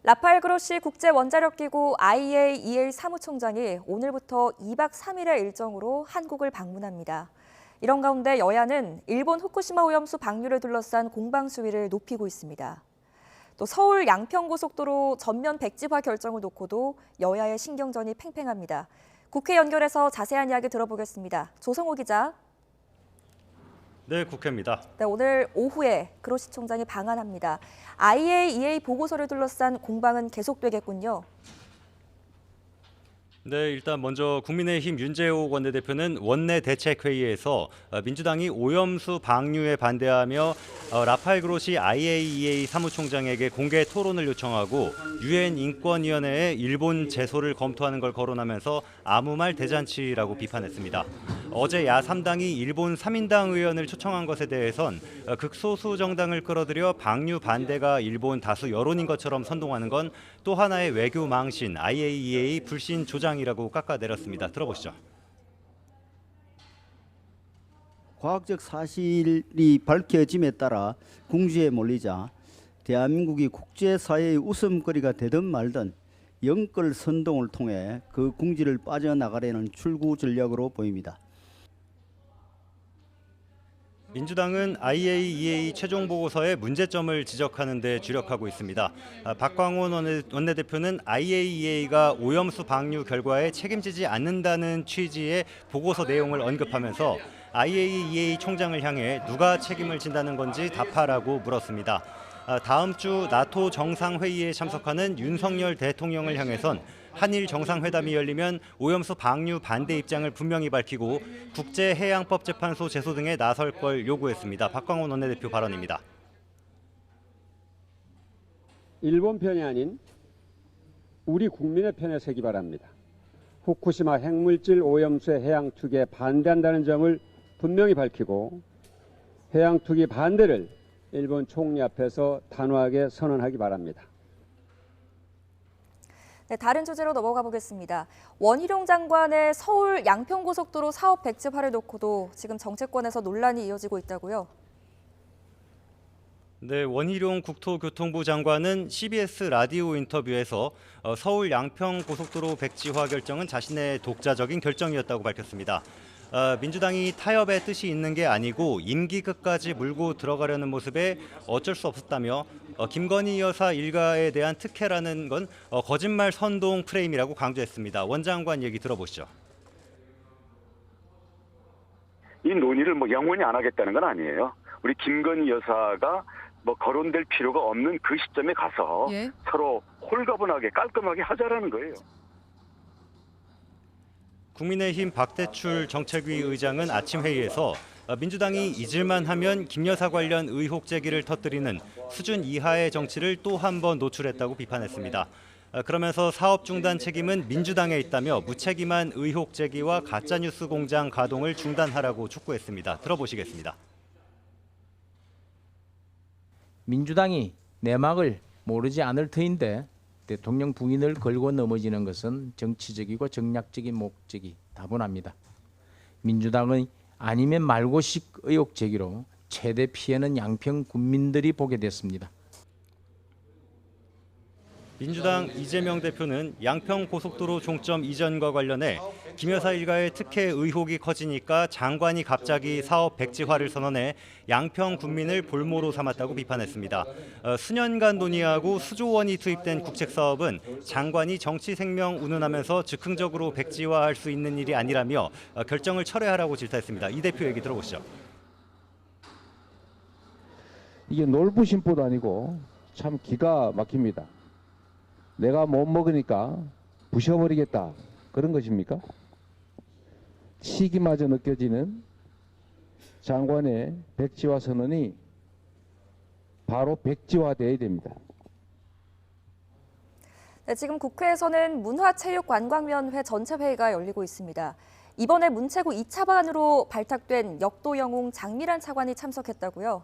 라파엘 그로시 국제원자력기구 IAEA 사무총장이 오늘부터 2박 3일의 일정으로 한국을 방문합니다. 이런 가운데 여야는 일본 후쿠시마 오염수 방류를 둘러싼 공방 수위를 높이고 있습니다. 또 서울 양평고속도로 전면 백지화 결정을 놓고도 여야의 신경전이 팽팽합니다. 국회 연결해서 자세한 이야기 들어보겠습니다. 조성호 기자. 네, 국회입니다. 네, 오늘 오후에 그로시 총장이 방한합니다. IAEA 보고서를 둘러싼 공방은 계속되겠군요. 네, 일단 먼저 국민의힘 윤재욱 원내대표는 원내 대책회의에서 민주당이 오염수 방류에 반대하며 라파엘 그로시 IAEA 사무총장에게 공개 토론을 요청하고 유엔 인권위원회에 일본 제소를 검토하는 걸 거론하면서 아무 말 대잔치라고 비판했습니다. 어제 야3당이 일본 3인당 의원을 초청한 것에 대해선 극소수 정당을 끌어들여 방류 반대가 일본 다수 여론인 것처럼 선동하는 건 또 하나의 외교 망신, IAEA 불신 조장이라고 깎아내렸습니다. 들어보시죠. 과학적 사실이 밝혀짐에 따라 궁지에 몰리자 대한민국이 국제사회의 웃음거리가 되든 말든 영끌 선동을 통해 그 궁지를 빠져나가려는 출구 전략으로 보입니다. 민주당은 IAEA 최종 보고서의 문제점을 지적하는 데 주력하고 있습니다. 박광원 원내대표는 IAEA가 오염수 방류 결과에 책임지지 않는다는 취지의 보고서 내용을 언급하면서 IAEA 총장을 향해 누가 책임을 진다는 건지 답하라고 물었습니다. 다음 주 나토 정상회의에 참석하는 윤석열 대통령을 향해선 한일 정상회담이 열리면 오염수 방류 반대 입장을 분명히 밝히고 국제해양법재판소 제소 등에 나설 걸 요구했습니다. 박광원 원내대표 발언입니다. 일본 편이 아닌 우리 국민의 편에 서기 바랍니다. 후쿠시마 핵물질 오염수의 해양 투기에 반대한다는 점을 분명히 밝히고 해양 투기 반대를 일본 총리 앞에서 단호하게 선언하기 바랍니다. 네, 다른 주제로 넘어가 보겠습니다. 원희룡 장관의 서울 양평고속도로 사업 백지화를 놓고도 지금 정치권에서 논란이 이어지고 있다고요? 네, 원희룡 국토교통부 장관은 CBS 라디오 인터뷰에서 서울 양평 고속도로 백지화 결정은 자신의 독자적인 결정이었다고 밝혔습니다. 민주당이 타협의 뜻이 있는 게 아니고 임기 끝까지 물고 들어가려는 모습에 어쩔 수 없었다며 김건희 여사 일가에 대한 특혜라는 건 거짓말 선동 프레임이라고 강조했습니다. 원 장관 얘기 들어보시죠. 이 논의를 영원히 안 하겠다는 건 아니에요. 우리 김건희 여사가 거론될 필요가 없는 그 시점에 가서 서로 홀가분하게 깔끔하게 하자라는 거예요. 국민의힘 박대출 정책위 의장은 아침 회의에서 민주당이 잊을만 하면 김 여사 관련 의혹 제기를 터뜨리는 수준 이하의 정치를 또 한 번 노출했다고 비판했습니다. 그러면서 사업 중단 책임은 민주당에 있다며 무책임한 의혹 제기와 가짜뉴스 공장 가동을 중단하라고 촉구했습니다. 들어보시겠습니다. 민주당이 내막을 모르지 않을 터인데 대통령 부인을 걸고 넘어지는 것은 정치적이고 정략적인 목적이 다분합니다. 민주당의 아니면 말고식 의혹 제기로 최대 피해는 양평 군민들이 보게 됐습니다. 민주당 이재명 대표는 양평 고속도로 종점 이전과 관련해 김 여사 일가의 특혜 의혹이 커지니까 장관이 갑자기 사업 백지화를 선언해 양평 군민을 볼모로 삼았다고 비판했습니다. 수년간 논의하고 수조 원이 투입된 국책 사업은 장관이 정치 생명 운운하면서 즉흥적으로 백지화할 수 있는 일이 아니라며 결정을 철회하라고 질타했습니다. 이 대표 얘기 들어보시죠. 이게 놀부심보도 아니고 참 기가 막힙니다. 내가 못 먹으니까 부셔버리겠다 그런 것입니까? 시기마저 느껴지는 장관의 백지화 선언이 바로 백지화돼야 됩니다. 네, 지금 국회에서는 문화체육관광위원회 전체 회의가 열리고 있습니다. 이번에 문체부 2차 방안으로 발탁된 역도 영웅 장미란 차관이 참석했다고요?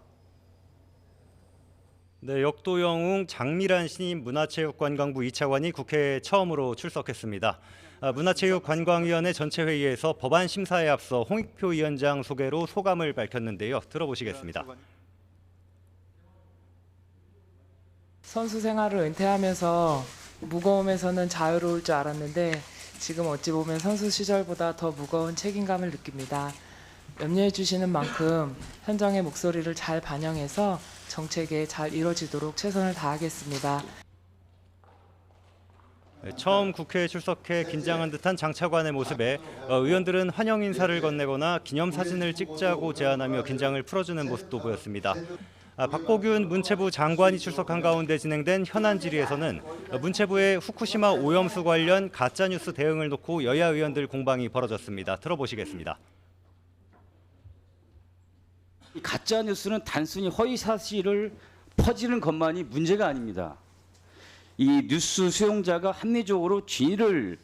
네, 역도 영웅 장미란 신임 문화체육관광부 2차관이 국회에 처음으로 출석했습니다. 문화체육관광위원회 전체 회의에서 법안 심사에 앞서 홍익표 위원장 소개로 소감을 밝혔는데요. 들어보시겠습니다. 선수 생활을 은퇴하면서 무거움에서는 자유로울 줄 알았는데 지금 어찌 보면 선수 시절보다 더 무거운 책임감을 느낍니다. 염려해 주시는 만큼 현장의 목소리를 잘 반영해서 정책에 잘 이뤄지도록 최선을 다하겠습니다. 처음 국회에 출석해 긴장한 듯한 장 차관의 모습에 의원들은 환영 인사를 건네거나 기념사진을 찍자고 제안하며 긴장을 풀어주는 모습도 보였습니다. 박보균 문체부 장관이 출석한 가운데 진행된 현안 질의에서는 문체부의 후쿠시마 오염수 관련 가짜뉴스 대응을 놓고 여야 의원들 공방이 벌어졌습니다. 들어보시겠습니다. 가짜 뉴스는 단순히 허위 사실을 퍼지는 것만이 문제가 아닙니다. 이 뉴스 수용자가 합리적으로 진위를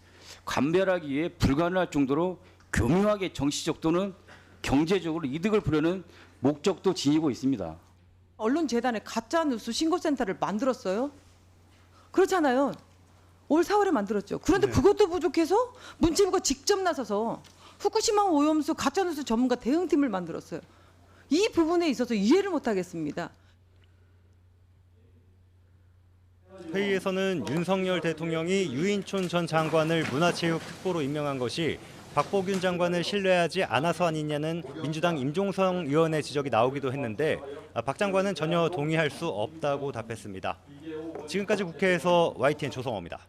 감별하기 위해 불가능할 정도로 교묘하게 정치적 또는 경제적으로 이득을 보려는 목적도 지니고 있습니다. 언론재단에 가짜뉴스 신고센터를 만들었어요? 그렇잖아요. 올 4월에 만들었죠. 그런데 그것도 부족해서 문체부가 직접 나서서 후쿠시마 오염수 가짜뉴스 전문가 대응팀을 만들었어요. 이 부분에 있어서 이해를 못하겠습니다. 회의에서는 윤석열 대통령이 유인촌 전 장관을 문화체육특보로 임명한 것이 박보균 장관을 신뢰하지 않아서 아니냐는 민주당 임종성 의원의 지적이 나오기도 했는데 박 장관은 전혀 동의할 수 없다고 답했습니다. 지금까지 국회에서 YTN 조성호입니다.